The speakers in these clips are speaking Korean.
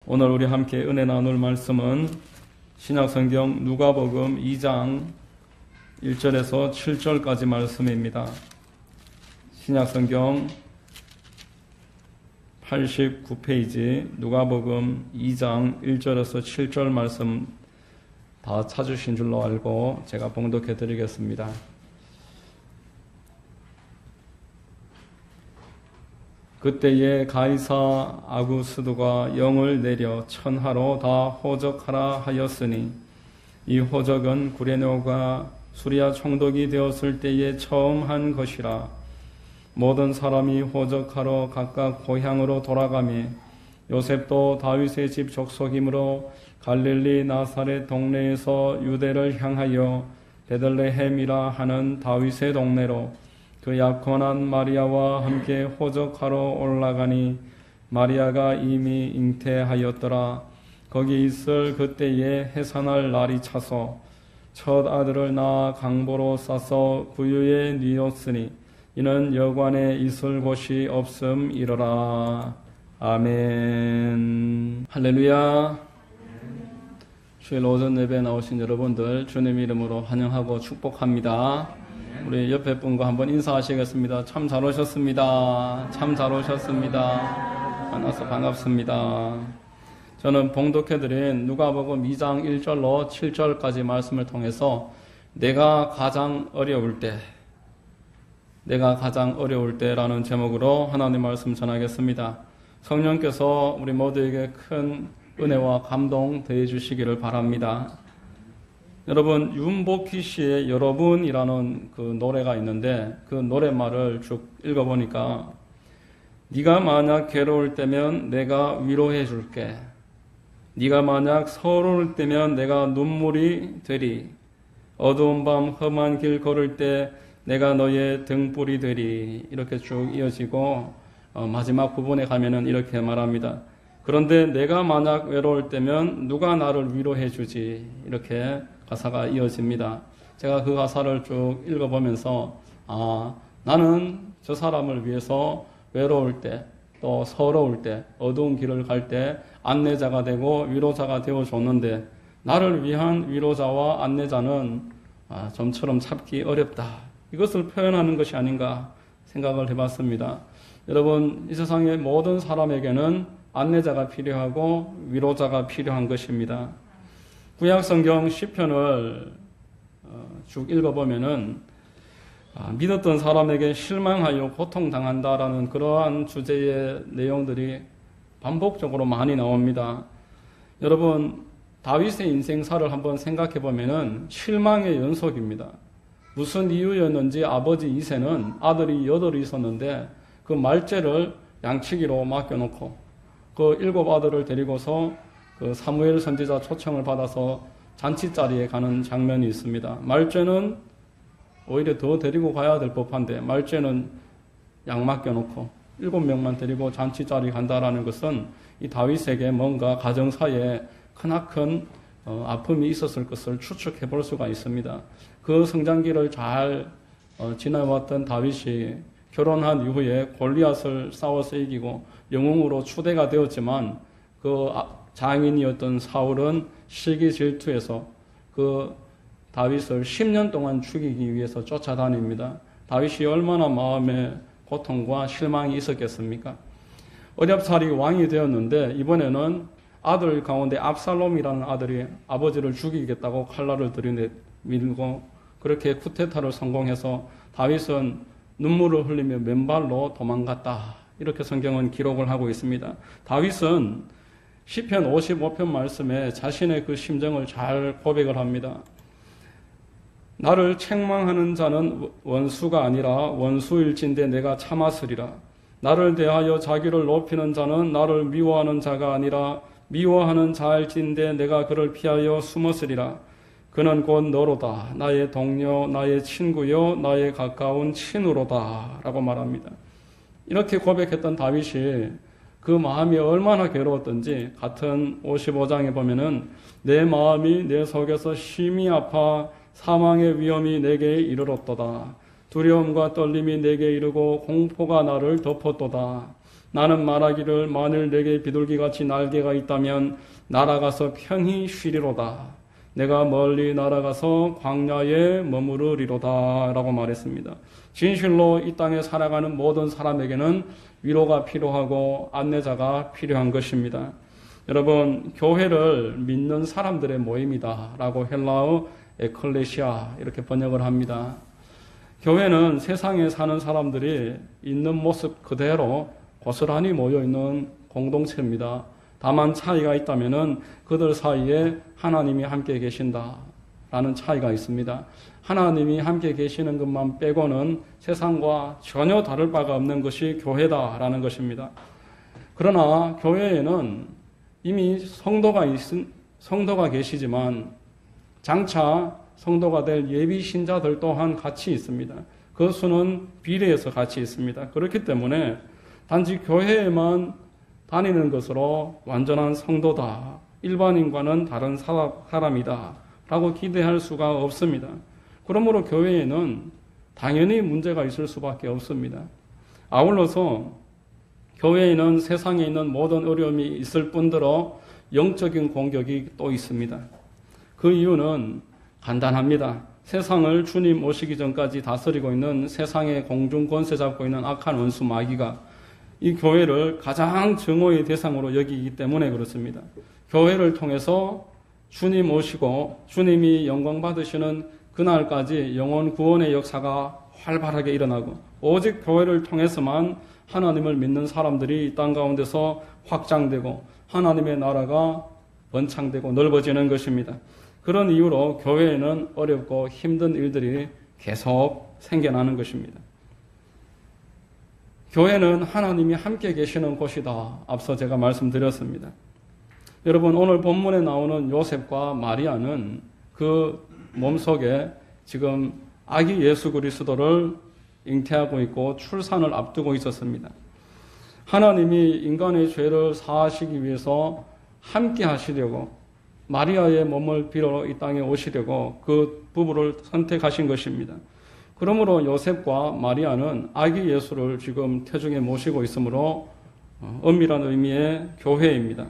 오늘 우리 함께 은혜 나눌 말씀은 신약성경 누가복음 2장 1절에서 7절까지 말씀입니다. 신약성경 89페이지 누가복음 2장 1절에서 7절 말씀 다 찾으신 줄로 알고 제가 봉독해 드리겠습니다. 그때에 가이사 아구스도가 영을 내려 천하로 다 호적하라 하였으니 이 호적은 구레네오가 수리아 총독이 되었을 때에 처음 한 것이라. 모든 사람이 호적하러 각각 고향으로 돌아가며 요셉도 다윗의 집 족속이므로 갈릴리 나사렛 동네에서 유대를 향하여 베들레헴이라 하는 다윗의 동네로 그 약혼한 마리아와 함께 호적하러 올라가니 마리아가 이미 잉태하였더라. 거기 있을 그때에 해산할 날이 차서 첫 아들을 낳아 강보로 싸서 구유에 뉘었으니 이는 여관에 있을 곳이 없음이러라. 아멘. 할렐루야. 주일 오전 예배에 나오신 여러분들 주님 이름으로 환영하고 축복합니다. 우리 옆에 분과 한번 인사하시겠습니다. 참 잘 오셨습니다. 참 잘 오셨습니다. 만나서 반갑습니다. 저는 봉독해드린 누가복음 2장 1절로 7절까지 말씀을 통해서 내가 가장 어려울 때라는 제목으로 하나님 말씀 전하겠습니다. 성령께서 우리 모두에게 큰 은혜와 감동 더해 주시기를 바랍니다. 여러분, 윤복희 씨의 여러분이라는 그 노래가 있는데 그 노랫말을 쭉 읽어보니까 네가 만약 괴로울 때면 내가 위로해 줄게. 네가 만약 서러울 때면 내가 눈물이 되리. 어두운 밤 험한 길 걸을 때 내가 너의 등불이 되리. 이렇게 쭉 이어지고 마지막 부분에 가면은 이렇게 말합니다. 그런데 내가 만약 외로울 때면 누가 나를 위로해 주지. 이렇게 가사가 이어집니다. 제가 그 가사를 쭉 읽어보면서 나는 저 사람을 위해서 외로울 때 또 서러울 때 어두운 길을 갈 때 안내자가 되고 위로자가 되어줬는데 나를 위한 위로자와 안내자는 좀처럼 찾기 어렵다. 이것을 표현하는 것이 아닌가 생각을 해봤습니다. 여러분, 이 세상의 모든 사람에게는 안내자가 필요하고 위로자가 필요한 것입니다. 구약성경 시편을 쭉 읽어보면은 믿었던 사람에게 실망하여 고통당한다라는 그러한 주제의 내용들이 반복적으로 많이 나옵니다. 여러분, 다윗의 인생사를 한번 생각해 보면은 실망의 연속입니다. 무슨 이유였는지 아버지 이새는 아들이 8이 있었는데 그 말째를 양치기로 맡겨놓고 그 7 아들을 데리고서 그 사무엘 선지자 초청을 받아서 잔치자리에 가는 장면이 있습니다. 말째는 오히려 더 데리고 가야 될 법한데 말째는 양 맡겨놓고 7명만 데리고 잔치자리에 간다라는 것은 이 다윗에게 뭔가 가정사에 크나큰 아픔이 있었을 것을 추측해 볼 수가 있습니다. 그 성장기를 잘 지나왔던 다윗이 결혼한 이후에 골리앗을 싸워서 이기고 영웅으로 추대가 되었지만 그 장인이었던 사울은 시기 질투에서 그 다윗을 10년 동안 죽이기 위해서 쫓아다닙니다. 다윗이 얼마나 마음에 고통과 실망이 있었겠습니까? 어렵사리 왕이 되었는데 이번에는 아들 가운데 압살롬이라는 아들이 아버지를 죽이겠다고 칼날을 들이밀고 그렇게 쿠데타를 성공해서 다윗은 눈물을 흘리며 맨발로 도망갔다. 이렇게 성경은 기록을 하고 있습니다. 다윗은 시편 55편 말씀에 자신의 그 심정을 잘 고백을 합니다. 나를 책망하는 자는 원수가 아니라 원수일진데 내가 참았으리라. 나를 대하여 자기를 높이는 자는 나를 미워하는 자가 아니라 미워하는 자일진데 내가 그를 피하여 숨었으리라. 그는 곧 너로다. 나의 동료, 나의 친구요, 나의 가까운 친우로다. 라고 말합니다. 이렇게 고백했던 다윗이 그 마음이 얼마나 괴로웠던지 같은 55장에 보면은 내 마음이 내 속에서 심히 아파 사망의 위험이 내게 이르렀도다. 두려움과 떨림이 내게 이르고 공포가 나를 덮었도다. 나는 말하기를 만일 내게 비둘기같이 날개가 있다면 날아가서 편히 쉬리로다. 내가 멀리 날아가서 광야에 머무르리로다 라고 말했습니다. 진실로 이 땅에 살아가는 모든 사람에게는 위로가 필요하고 안내자가 필요한 것입니다. 여러분, 교회를 믿는 사람들의 모임이다 라고 헬라어 에클레시아 이렇게 번역을 합니다. 교회는 세상에 사는 사람들이 있는 모습 그대로 고스란히 모여있는 공동체입니다. 다만 차이가 있다면 그들 사이에 하나님이 함께 계신다라는 차이가 있습니다. 하나님이 함께 계시는 것만 빼고는 세상과 전혀 다를 바가 없는 것이 교회다라는 것입니다. 그러나 교회에는 이미 성도가 계시지만 장차 성도가 될 예비 신자들 또한 같이 있습니다. 그 수는 비례해서 같이 있습니다. 그렇기 때문에 단지 교회에만 다니는 것으로 완전한 성도다, 일반인과는 다른 사람이다 라고 기대할 수가 없습니다. 그러므로 교회에는 당연히 문제가 있을 수밖에 없습니다. 아울러서 교회에는 세상에 있는 모든 어려움이 있을 뿐더러 영적인 공격이 또 있습니다. 그 이유는 간단합니다. 세상을 주님 오시기 전까지 다스리고 있는 세상의 공중 권세 잡고 있는 악한 원수 마귀가 이 교회를 가장 증오의 대상으로 여기기 때문에 그렇습니다. 교회를 통해서 주님 오시고 주님이 영광 받으시는 그날까지 영혼 구원의 역사가 활발하게 일어나고 오직 교회를 통해서만 하나님을 믿는 사람들이 이 땅 가운데서 확장되고 하나님의 나라가 번창되고 넓어지는 것입니다. 그런 이유로 교회에는 어렵고 힘든 일들이 계속 생겨나는 것입니다. 교회는 하나님이 함께 계시는 곳이다. 앞서 제가 말씀드렸습니다. 여러분, 오늘 본문에 나오는 요셉과 마리아는 그 몸속에 지금 아기 예수 그리스도를 잉태하고 있고 출산을 앞두고 있었습니다. 하나님이 인간의 죄를 사하시기 위해서 함께 하시려고 마리아의 몸을 빌어 이 땅에 오시려고 그 부부를 선택하신 것입니다. 그러므로 요셉과 마리아는 아기 예수를 지금 태중에 모시고 있으므로 엄밀한 의미의 교회입니다.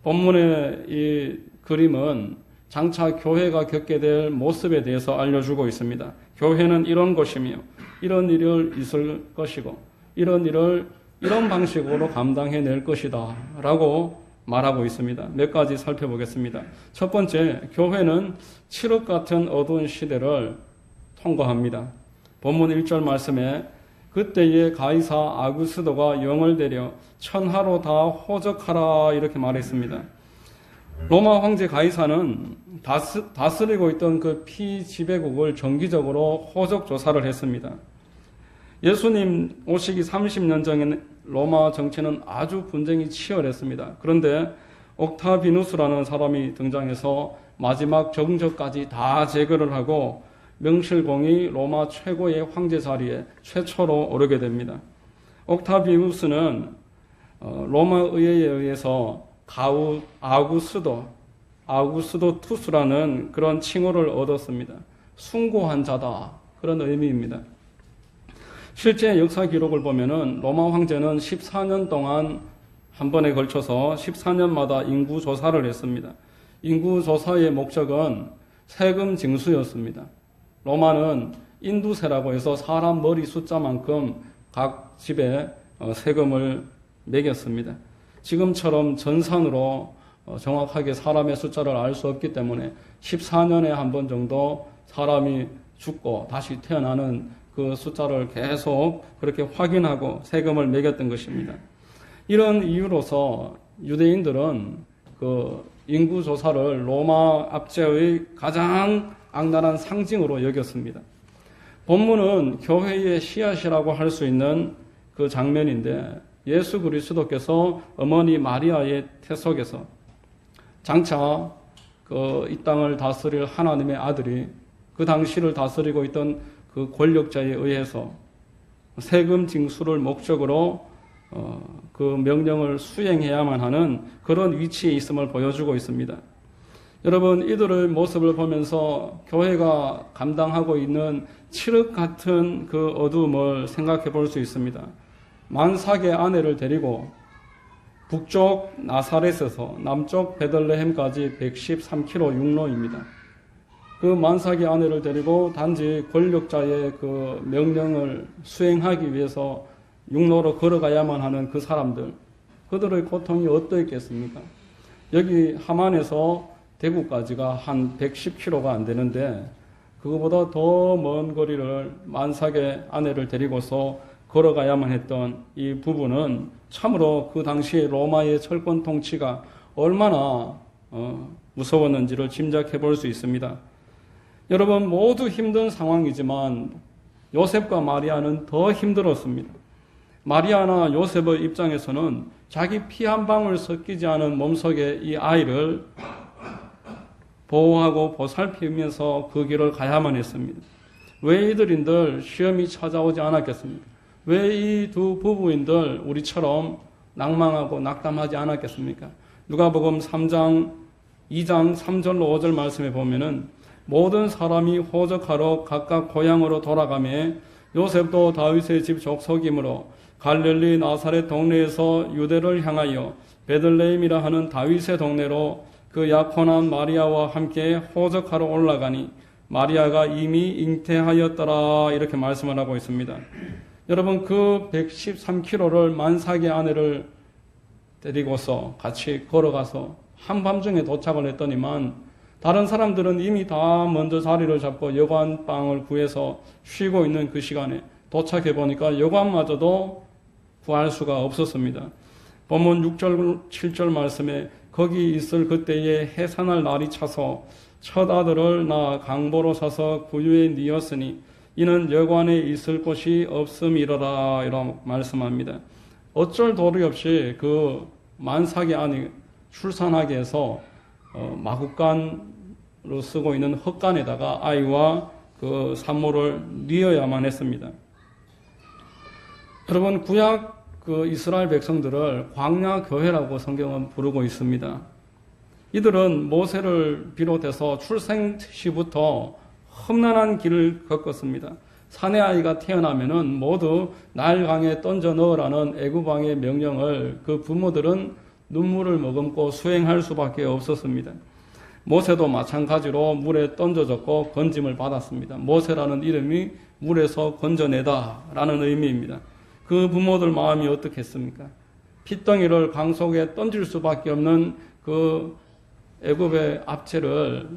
본문의 이 그림은 장차 교회가 겪게 될 모습에 대해서 알려주고 있습니다. 교회는 이런 곳이며 이런 일을 있을 것이고 이런 일을 이런 방식으로 감당해낼 것이다 라고 말하고 있습니다. 몇 가지 살펴보겠습니다. 첫 번째, 교회는 칠흑 같은 어두운 시대를 통과합니다. 본문 1절 말씀에 그때에 가이사 아구스도가 영을 내려 천하로 다 호적하라 이렇게 말했습니다. 로마 황제 가이사는 다스리고 있던 그 피지배국을 정기적으로 호적 조사를 했습니다. 예수님 오시기 30년 전에 로마 정치는 아주 분쟁이 치열했습니다. 그런데 옥타비누스라는 사람이 등장해서 마지막 정적까지 다 제거를 하고 명실공히 로마 최고의 황제 자리에 최초로 오르게 됩니다. 옥타비누스는 로마 의회에 의해서 아구스도 투스라는 그런 칭호를 얻었습니다. 숭고한 자다, 그런 의미입니다. 실제 역사 기록을 보면은 로마 황제는 14년 동안 한 번에 걸쳐서 14년마다 인구 조사를 했습니다. 인구 조사의 목적은 세금 징수였습니다. 로마는 인두세라고 해서 사람 머리 숫자만큼 각 집에 세금을 매겼습니다. 지금처럼 전산으로 정확하게 사람의 숫자를 알 수 없기 때문에 14년에 한 번 정도 사람이 죽고 다시 태어나는 그 숫자를 계속 그렇게 확인하고 세금을 매겼던 것입니다. 이런 이유로서 유대인들은 그 인구조사를 로마 압제의 가장 악랄한 상징으로 여겼습니다. 본문은 교회의 씨앗이라고 할 수 있는 그 장면인데 예수 그리스도께서 어머니 마리아의 태 속에서 장차 이 땅을 다스릴 하나님의 아들이 그 당시를 다스리고 있던 그 권력자에 의해서 세금 징수를 목적으로 그 명령을 수행해야만 하는 그런 위치에 있음을 보여주고 있습니다. 여러분, 이들의 모습을 보면서 교회가 감당하고 있는 칠흑 같은 그 어두움을 생각해 볼 수 있습니다. 만삭의 아내를 데리고 북쪽 나사렛에서 남쪽 베들레헴까지 113km 육로입니다. 그 만삭의 아내를 데리고 단지 권력자의 그 명령을 수행하기 위해서 육로로 걸어가야만 하는 그 사람들, 그들의 고통이 어떠했겠습니까? 여기 함안에서 대구까지가 한 110km가 안 되는데 그거보다 더 먼 거리를 만삭의 아내를 데리고서 걸어가야만 했던 이 부부는 참으로 그 당시에 로마의 철권 통치가 얼마나 무서웠는지를 짐작해 볼 수 있습니다. 여러분, 모두 힘든 상황이지만 요셉과 마리아는 더 힘들었습니다. 마리아나 요셉의 입장에서는 자기 피 한 방울 섞이지 않은 몸속의 이 아이를 보호하고 보살피면서 그 길을 가야만 했습니다. 왜 이들인들 시험이 찾아오지 않았겠습니까? 왜 이 두 부부인들 우리처럼 낭망하고 낙담하지 않았겠습니까? 누가복음 3장 2장 3절로 5절 말씀에 보면은 모든 사람이 호적하러 각각 고향으로 돌아가며 요셉도 다윗의 집 족속이므로 갈릴리 나사렛 동네에서 유대를 향하여 베들레헴이라 하는 다윗의 동네로 그 약혼한 마리아와 함께 호적하러 올라가니 마리아가 이미 잉태하였더라, 이렇게 말씀을 하고 있습니다. 여러분, 그 113km를 만삭의 아내를 데리고서 같이 걸어가서 한밤중에 도착을 했더니만 다른 사람들은 이미 다 먼저 자리를 잡고 여관방을 구해서 쉬고 있는 그 시간에 도착해 보니까 여관마저도 구할 수가 없었습니다. 본문 6절 7절 말씀에 거기 있을 그때에 해산할 날이 차서 첫 아들을 낳아 강보로 사서 구유에 뉘었으니 이는 여관에 있을 곳이 없음이러라, 이라고 말씀합니다. 어쩔 도리 없이 그 만삭의 아내 출산하게 해서 마구간으로 쓰고 있는 헛간에다가 아이와 그 산모를 뉘어야만 했습니다. 여러분, 구약 그 이스라엘 백성들을 광야 교회라고 성경은 부르고 있습니다. 이들은 모세를 비롯해서 출생 시부터 험난한 길을 겪었습니다. 사내 아이가 태어나면은 모두 나일 강에 던져 넣으라는 애굽 왕의 명령을 그 부모들은 눈물을 머금고 수행할 수밖에 없었습니다. 모세도 마찬가지로 물에 던져졌고 건짐을 받았습니다. 모세라는 이름이 물에서 건져내다라는 의미입니다. 그 부모들 마음이 어떻겠습니까? 핏덩이를 강 속에 던질 수밖에 없는 그 애굽의 압제를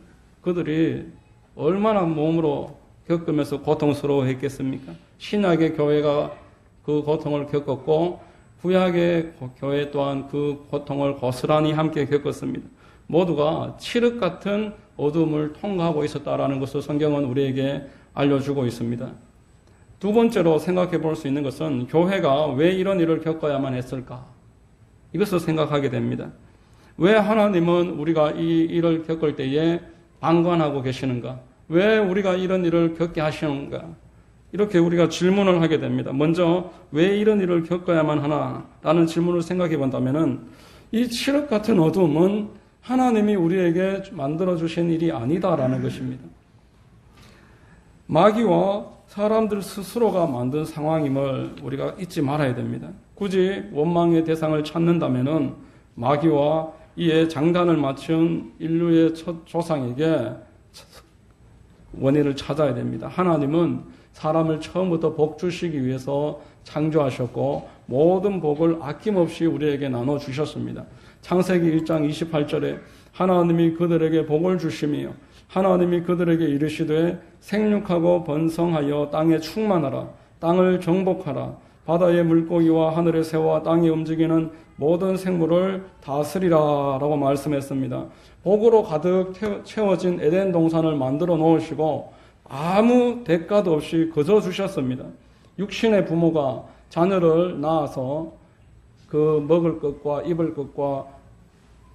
그들이 얼마나 몸으로 겪으면서 고통스러워했겠습니까? 신약의 교회가 그 고통을 겪었고 구약의 교회 또한 그 고통을 고스란히 함께 겪었습니다. 모두가 칠흑 같은 어둠을 통과하고 있었다라는 것을 성경은 우리에게 알려주고 있습니다. 두 번째로 생각해 볼 수 있는 것은 교회가 왜 이런 일을 겪어야만 했을까? 이것을 생각하게 됩니다. 왜 하나님은 우리가 이 일을 겪을 때에 방관하고 계시는가? 왜 우리가 이런 일을 겪게 하시는가? 이렇게 우리가 질문을 하게 됩니다. 먼저 왜 이런 일을 겪어야만 하나? 라는 질문을 생각해 본다면은 이 칠흑 같은 어둠은 하나님이 우리에게 만들어주신 일이 아니다라는 것입니다. 마귀와 사람들 스스로가 만든 상황임을 우리가 잊지 말아야 됩니다. 굳이 원망의 대상을 찾는다면은 마귀와 이에 장단을 맞춘 인류의 첫 조상에게 원인을 찾아야 됩니다. 하나님은 사람을 처음부터 복 주시기 위해서 창조하셨고 모든 복을 아낌없이 우리에게 나눠주셨습니다. 창세기 1장 28절에 하나님이 그들에게 복을 주시며 하나님이 그들에게 이르시되 생육하고 번성하여 땅에 충만하라. 땅을 정복하라. 바다의 물고기와 하늘의 새와 땅에 움직이는 모든 생물을 다스리라 라고 말씀했습니다. 복으로 가득 채워진 에덴 동산을 만들어 놓으시고 아무 대가도 없이 거저 주셨습니다. 육신의 부모가 자녀를 낳아서 그 먹을 것과 입을 것과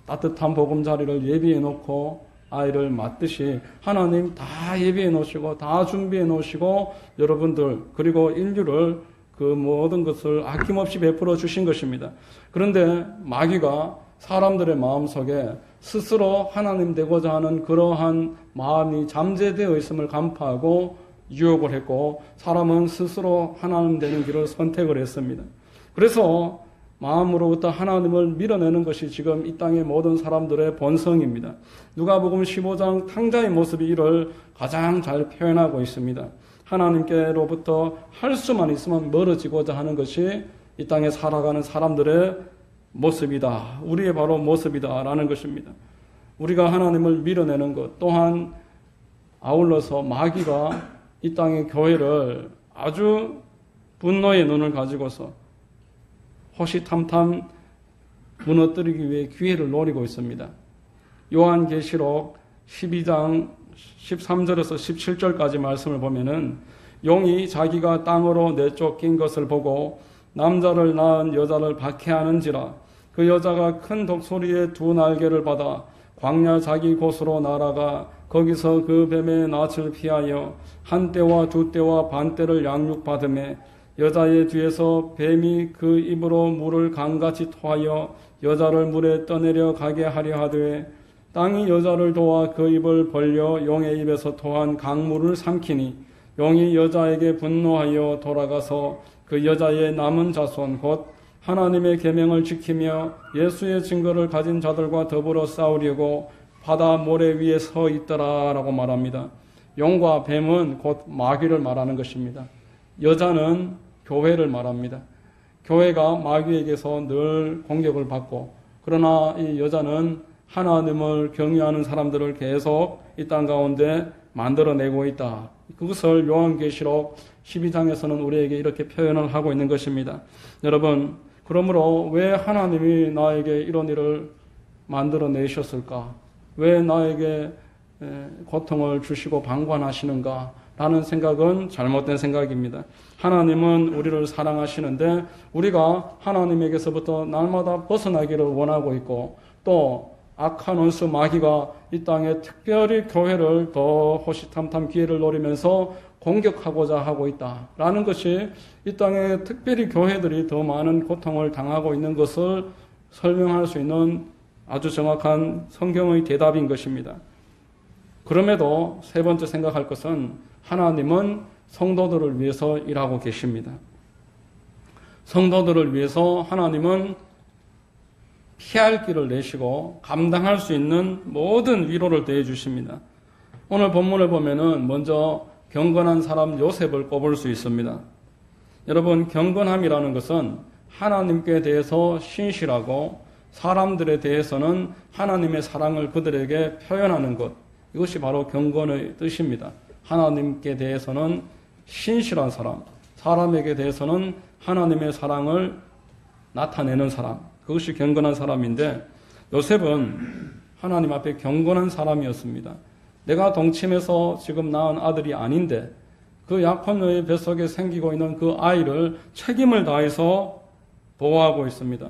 따뜻한 보금자리를 예비해 놓고 아이를 맞듯이 하나님 다 예비해 놓으시고 다 준비해 놓으시고 여러분들 그리고 인류를 그 모든 것을 아낌없이 베풀어 주신 것입니다. 그런데 마귀가 사람들의 마음속에 스스로 하나님 되고자 하는 그러한 마음이 잠재되어 있음을 간파하고 유혹을 했고 사람은 스스로 하나님 되는 길을 선택을 했습니다. 그래서 마음으로부터 하나님을 밀어내는 것이 지금 이 땅의 모든 사람들의 본성입니다. 누가복음 15장 탕자의 모습이 이를 가장 잘 표현하고 있습니다. 하나님께로부터 할 수만 있으면 멀어지고자 하는 것이 이 땅에 살아가는 사람들의 모습이다. 우리의 바로 모습이다 라는 것입니다. 우리가 하나님을 밀어내는 것, 또한 아울러서 마귀가 이 땅의 교회를 아주 분노의 눈을 가지고서 호시탐탐 무너뜨리기 위해 기회를 노리고 있습니다. 요한계시록 12장 13절에서 17절까지 말씀을 보면은 용이 자기가 땅으로 내쫓긴 것을 보고 남자를 낳은 여자를 박해하는지라 그 여자가 큰 독소리에 두 날개를 받아 광야 자기 곳으로 날아가 거기서 그 뱀의 낯을 피하여 한 때와 두 때와 반 때를 양육받으며 여자의 뒤에서 뱀이 그 입으로 물을 강같이 토하여 여자를 물에 떠내려 가게 하려 하되 땅이 여자를 도와 그 입을 벌려 용의 입에서 토한 강물을 삼키니 용이 여자에게 분노하여 돌아가서 그 여자의 남은 자손 곧 하나님의 계명을 지키며 예수의 증거를 가진 자들과 더불어 싸우려고 바다 모래 위에 서 있더라라고 말합니다. 용과 뱀은 곧 마귀를 말하는 것입니다. 여자는 교회를 말합니다. 교회가 마귀에게서 늘 공격을 받고 그러나 이 여자는 하나님을 경외하는 사람들을 계속 이 땅 가운데 만들어내고 있다. 그것을 요한계시록 12장에서는 우리에게 이렇게 표현을 하고 있는 것입니다. 여러분, 그러므로 왜 하나님이 나에게 이런 일을 만들어내셨을까? 왜 나에게 고통을 주시고 방관하시는가? 라는 생각은 잘못된 생각입니다. 하나님은 우리를 사랑하시는데 우리가 하나님에게서부터 날마다 벗어나기를 원하고 있고 또 악한 원수 마귀가 이 땅에 특별히 교회를 더 호시탐탐 기회를 노리면서 공격하고자 하고 있다라는 것이 이 땅에 특별히 교회들이 더 많은 고통을 당하고 있는 것을 설명할 수 있는 아주 정확한 성경의 대답인 것입니다. 그럼에도 세 번째 생각할 것은 하나님은 성도들을 위해서 일하고 계십니다. 성도들을 위해서 하나님은 피할 길을 내시고 감당할 수 있는 모든 위로를 더해 주십니다. 오늘 본문을 보면은 먼저 경건한 사람 요셉을 꼽을 수 있습니다. 여러분, 경건함이라는 것은 하나님께 대해서 신실하고 사람들에 대해서는 하나님의 사랑을 그들에게 표현하는 것, 이것이 바로 경건의 뜻입니다. 하나님께 대해서는 신실한 사람, 사람에게 대해서는 하나님의 사랑을 나타내는 사람, 그것이 경건한 사람인데 요셉은 하나님 앞에 경건한 사람이었습니다. 내가 동침해서 지금 낳은 아들이 아닌데 그 약혼 여의 뱃속에 생기고 있는 그 아이를 책임을 다해서 보호하고 있습니다.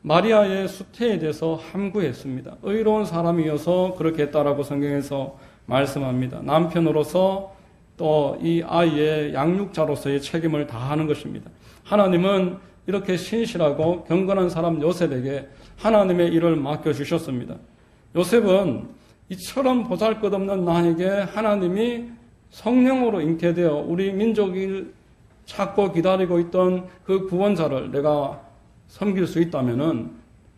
마리아의 수태에 대해서 함구했습니다. 의로운 사람이어서 그렇게 했다라고 성경에서 말씀합니다. 남편으로서 또 이 아이의 양육자로서의 책임을 다하는 것입니다. 하나님은 이렇게 신실하고 경건한 사람 요셉에게 하나님의 일을 맡겨주셨습니다. 요셉은 이처럼 보잘것없는 나에게 하나님이 성령으로 잉태되어 우리 민족이 찾고 기다리고 있던 그 구원자를 내가 섬길 수 있다면은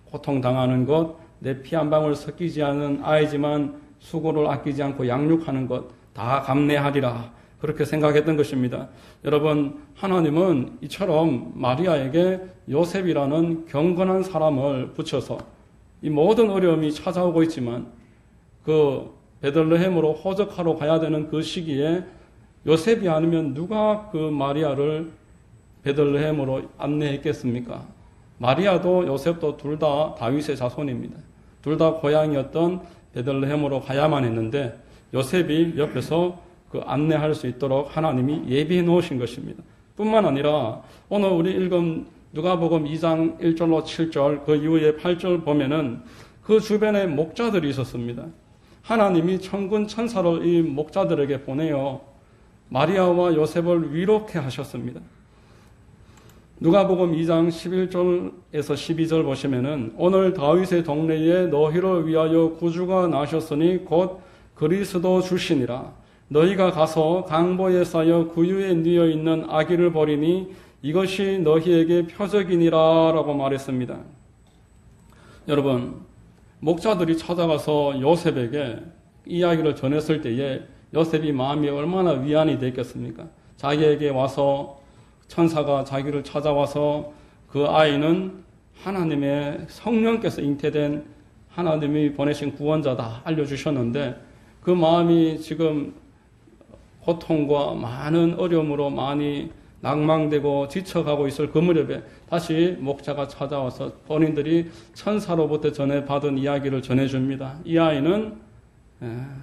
고통당하는 것, 내 피 한 방울 섞이지 않은 아이지만 수고를 아끼지 않고 양육하는 것 다 감내하리라. 그렇게 생각했던 것입니다. 여러분, 하나님은 이처럼 마리아에게 요셉이라는 경건한 사람을 붙여서 이 모든 어려움이 찾아오고 있지만 그 베들레헴으로 호적하러 가야 되는 그 시기에 요셉이 아니면 누가 그 마리아를 베들레헴으로 안내했겠습니까? 마리아도 요셉도 둘 다 다윗의 자손입니다. 둘 다 고향이었던 베들레헴으로 가야만 했는데 요셉이 옆에서 그 안내할 수 있도록 하나님이 예비해 놓으신 것입니다. 뿐만 아니라 오늘 우리 읽은 누가복음 2장 1절로 7절 그 이후에 8절 보면은 그 주변에 목자들이 있었습니다. 하나님이 천군 천사를 이 목자들에게 보내어 마리아와 요셉을 위롭게 하셨습니다. 누가복음 2장 11절에서 12절 보시면은 오늘 다윗의 동네에 너희를 위하여 구주가 나셨으니 곧 그리스도 주시니라. 너희가 가서 강보에 쌓여 구유에 뉘어 있는 아기를 보리니 이것이 너희에게 표적이니라 라고 말했습니다. 여러분, 목자들이 찾아가서 요셉에게 이야기를 전했을 때에 요셉이 마음이 얼마나 위안이 됐겠습니까? 자기에게 와서 천사가 자기를 찾아와서 그 아이는 하나님의 성령께서 잉태된 하나님이 보내신 구원자다 알려주셨는데 그 마음이 지금 고통과 많은 어려움으로 많이 낭망되고 지쳐가고 있을 그 무렵에 다시 목자가 찾아와서 본인들이 천사로부터 전해받은 이야기를 전해줍니다. 이 아이는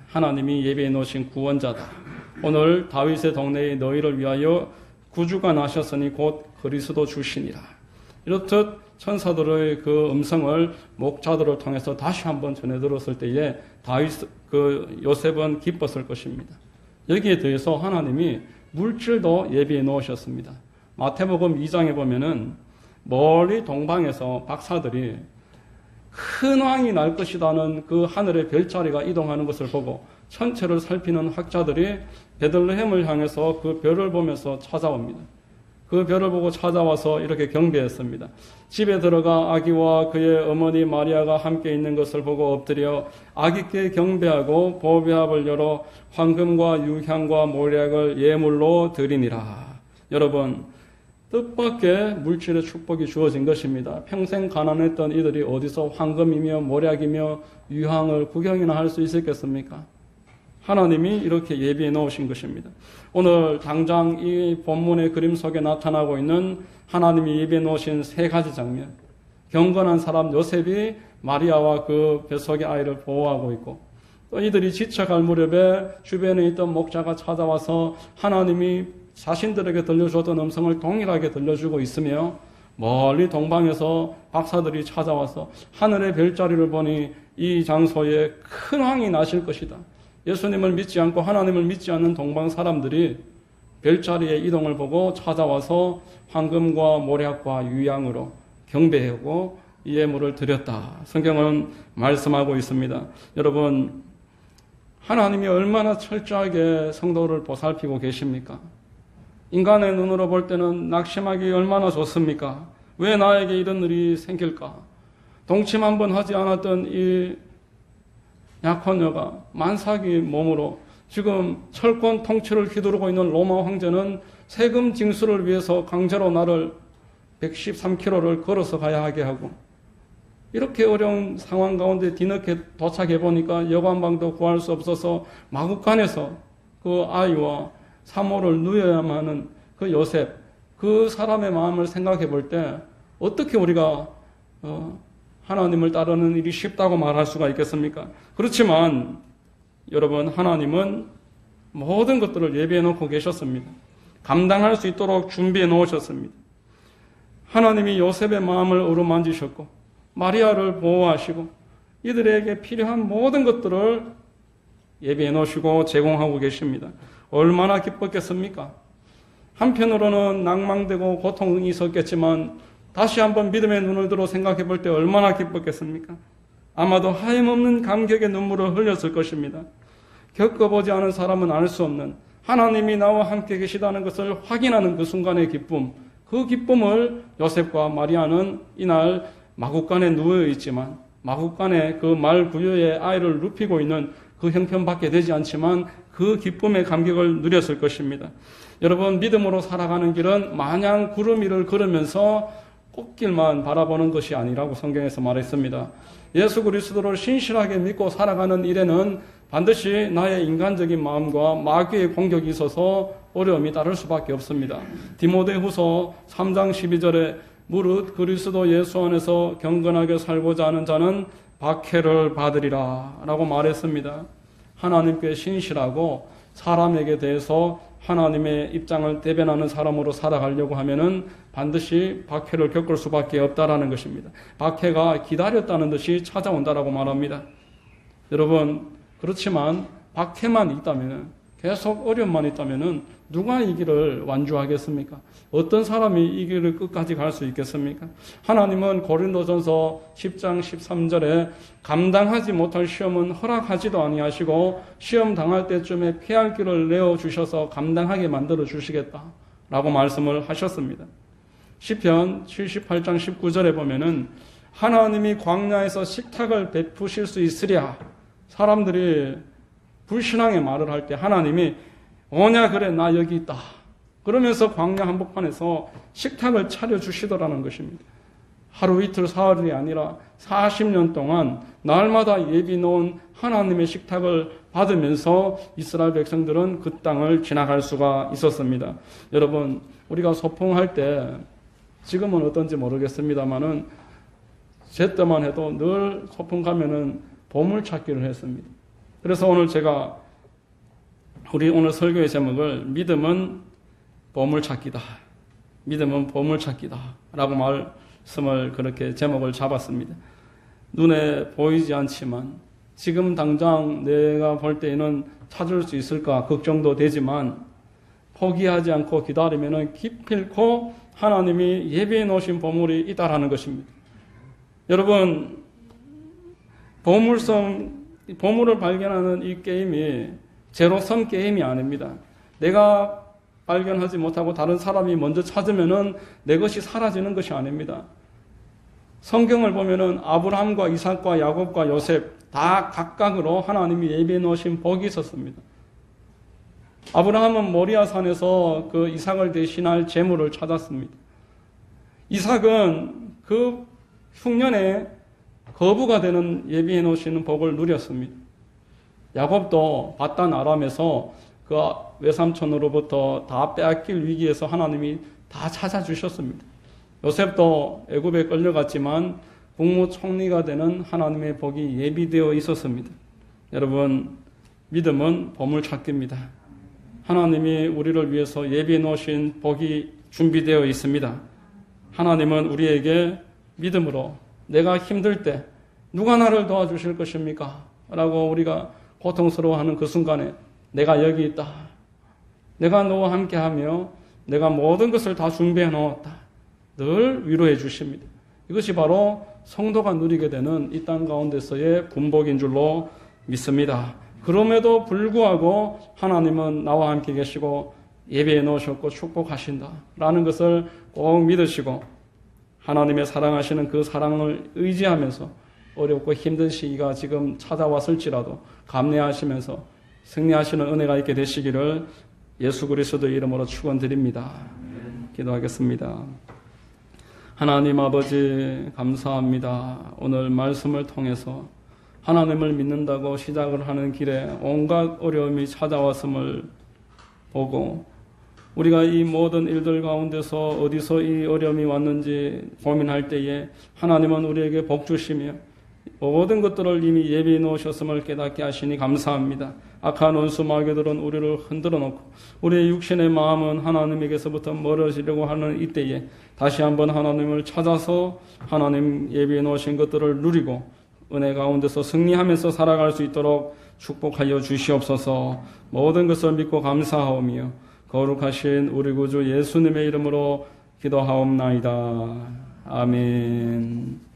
하나님이 예비해 놓으신 구원자다. 오늘 다윗의 동네에 너희를 위하여 구주가 나셨으니 곧 그리스도 주시니라. 이렇듯 천사들의 그 음성을 목자들을 통해서 다시 한번 전해 들었을 때에 요셉은 기뻤을 것입니다. 여기에 대해서 하나님이 물질도 예비해 놓으셨습니다. 마태복음 2장에 보면은 멀리 동방에서 박사들이 큰 왕이 날 것이라는 그 하늘의 별자리가 이동하는 것을 보고 천체를 살피는 학자들이 베들레헴을 향해서 그 별을 보면서 찾아옵니다. 그 별을 보고 찾아와서 이렇게 경배했습니다. 집에 들어가 아기와 그의 어머니 마리아가 함께 있는 것을 보고 엎드려 아기께 경배하고 보배합을 열어 황금과 유향과 모략을 예물로 드리니라. 여러분, 뜻밖의 물질의 축복이 주어진 것입니다. 평생 가난했던 이들이 어디서 황금이며 모략이며 유향을 구경이나 할 수 있었겠습니까? 하나님이 이렇게 예비해 놓으신 것입니다. 오늘 당장 이 본문의 그림 속에 나타나고 있는 하나님이 예비해 놓으신 세 가지 장면. 경건한 사람 요셉이 마리아와 그 뱃속의 아이를 보호하고 있고, 또 이들이 지쳐갈 무렵에 주변에 있던 목자가 찾아와서 하나님이 자신들에게 들려줬던 음성을 동일하게 들려주고 있으며, 멀리 동방에서 박사들이 찾아와서 하늘의 별자리를 보니 이 장소에 큰 왕이 나실 것이다. 예수님을 믿지 않고 하나님을 믿지 않는 동방 사람들이 별자리의 이동을 보고 찾아와서 황금과 모략과 유향으로 경배하고 예물을 드렸다. 성경은 말씀하고 있습니다. 여러분, 하나님이 얼마나 철저하게 성도를 보살피고 계십니까? 인간의 눈으로 볼 때는 낙심하기 얼마나 좋습니까? 왜 나에게 이런 일이 생길까? 동침 한번 하지 않았던 이 약혼녀가 만삭이 몸으로 지금 철권 통치를 휘두르고 있는 로마 황제는 세금 징수를 위해서 강제로 나를 113km를 걸어서 가야 하게 하고, 이렇게 어려운 상황 가운데 뒤늦게 도착해 보니까 여관방도 구할 수 없어서 마국간에서 그 아이와 사모를 누여야만 하는 그 요셉, 그 사람의 마음을 생각해 볼 때 어떻게 우리가 하나님을 따르는 일이 쉽다고 말할 수가 있겠습니까? 그렇지만 여러분, 하나님은 모든 것들을 예비해 놓고 계셨습니다. 감당할 수 있도록 준비해 놓으셨습니다. 하나님이 요셉의 마음을 어루만지셨고 마리아를 보호하시고 이들에게 필요한 모든 것들을 예비해 놓으시고 제공하고 계십니다. 얼마나 기뻤겠습니까? 한편으로는 낭망되고 고통이 있었겠지만 다시 한번 믿음의 눈을 들어 생각해 볼 때 얼마나 기뻤겠습니까? 아마도 하염없는 감격의 눈물을 흘렸을 것입니다. 겪어보지 않은 사람은 알 수 없는 하나님이 나와 함께 계시다는 것을 확인하는 그 순간의 기쁨, 그 기쁨을 요셉과 마리아는 이날 마국간에 누워 있지만 마국간에 그 말 부여의 아이를 눕히고 있는 그 형편밖에 되지 않지만 그 기쁨의 감격을 누렸을 것입니다. 여러분, 믿음으로 살아가는 길은 마냥 구름 위를 걸으면서 꽃길만 바라보는 것이 아니라고 성경에서 말했습니다. 예수 그리스도를 신실하게 믿고 살아가는 일에는 반드시 나의 인간적인 마음과 마귀의 공격이 있어서 어려움이 따를 수밖에 없습니다. 디모데후서 3장 12절에 무릇 그리스도 예수 안에서 경건하게 살고자 하는 자는 박해를 받으리라 라고 말했습니다. 하나님께 신실하고 사람에게 대해서 하나님의 입장을 대변하는 사람으로 살아가려고 하면은 반드시 박해를 겪을 수밖에 없다라는 것입니다. 박해가 기다렸다는 듯이 찾아온다라고 말합니다. 여러분, 그렇지만 박해만 있다면은, 계속 어려움만 있다면은 누가 이 길을 완주하겠습니까? 어떤 사람이 이 길을 끝까지 갈 수 있겠습니까? 하나님은 고린도전서 10장 13절에 감당하지 못할 시험은 허락하지도 아니하시고 시험 당할 때쯤에 피할 길을 내어 주셔서 감당하게 만들어 주시겠다라고 말씀을 하셨습니다. 시편 78장 19절에 보면은 하나님이 광야에서 식탁을 베푸실 수 있으랴. 사람들이 불신앙의 말을 할 때 하나님이 오냐 그래 나 여기 있다. 그러면서 광야 한복판에서 식탁을 차려주시더라는 것입니다. 하루 이틀 사흘이 아니라 40년 동안 날마다 예비 놓은 하나님의 식탁을 받으면서 이스라엘 백성들은 그 땅을 지나갈 수가 있었습니다. 여러분, 우리가 소풍할 때 지금은 어떤지 모르겠습니다만은 제 때만 해도 늘 소풍 가면은 보물찾기를 했습니다. 그래서 오늘 제가 우리 오늘 설교의 제목을 믿음은 보물찾기다. 믿음은 보물찾기다. 라고 말씀을 그렇게 제목을 잡았습니다. 눈에 보이지 않지만 지금 당장 내가 볼 때에는 찾을 수 있을까 걱정도 되지만 포기하지 않고 기다리면 기필코 하나님이 예비해 놓으신 보물이 있다라는 것입니다. 여러분, 보물을 발견하는 이 게임이 제로섬 게임이 아닙니다. 내가 발견하지 못하고 다른 사람이 먼저 찾으면은 내 것이 사라지는 것이 아닙니다. 성경을 보면은 아브라함과 이삭과 야곱과 요셉 다 각각으로 하나님이 예비해 놓으신 복이 있었습니다. 아브라함은 모리아산에서 그 이삭을 대신할 제물을 찾았습니다. 이삭은 그 흉년에 거부가 되는 예비해 놓으시는 복을 누렸습니다. 야곱도 바단 아람에서 그 외삼촌으로부터 다 빼앗길 위기에서 하나님이 다 찾아주셨습니다. 요셉도 애굽에 끌려갔지만 국무총리가 되는 하나님의 복이 예비되어 있었습니다. 여러분, 믿음은 보물찾기입니다. 하나님이 우리를 위해서 예비해 놓으신 복이 준비되어 있습니다. 하나님은 우리에게 믿음으로 내가 힘들 때 누가 나를 도와주실 것입니까? 라고 우리가 고통스러워하는 그 순간에 내가 여기 있다. 내가 너와 함께하며 내가 모든 것을 다 준비해 놓았다. 늘 위로해 주십니다. 이것이 바로 성도가 누리게 되는 이 땅 가운데서의 분복인 줄로 믿습니다. 그럼에도 불구하고 하나님은 나와 함께 계시고 예배해 놓으셨고 축복하신다 라는 것을 꼭 믿으시고 하나님의 사랑하시는 그 사랑을 의지하면서 어렵고 힘든 시기가 지금 찾아왔을지라도 감내하시면서 승리하시는 은혜가 있게 되시기를 예수 그리스도의 이름으로 축원드립니다. 기도하겠습니다. 하나님 아버지 감사합니다. 오늘 말씀을 통해서 하나님을 믿는다고 시작을 하는 길에 온갖 어려움이 찾아왔음을 보고 우리가 이 모든 일들 가운데서 어디서 이 어려움이 왔는지 고민할 때에 하나님은 우리에게 복 주시며 모든 것들을 이미 예비해 놓으셨음을 깨닫게 하시니 감사합니다. 악한 원수 마귀들은 우리를 흔들어 놓고 우리의 육신의 마음은 하나님에게서부터 멀어지려고 하는 이때에 다시 한번 하나님을 찾아서 하나님 예비해 놓으신 것들을 누리고 은혜 가운데서 승리하면서 살아갈 수 있도록 축복하여 주시옵소서. 모든 것을 믿고 감사하오며 거룩하신 우리 구주 예수님의 이름으로 기도하옵나이다. 아멘.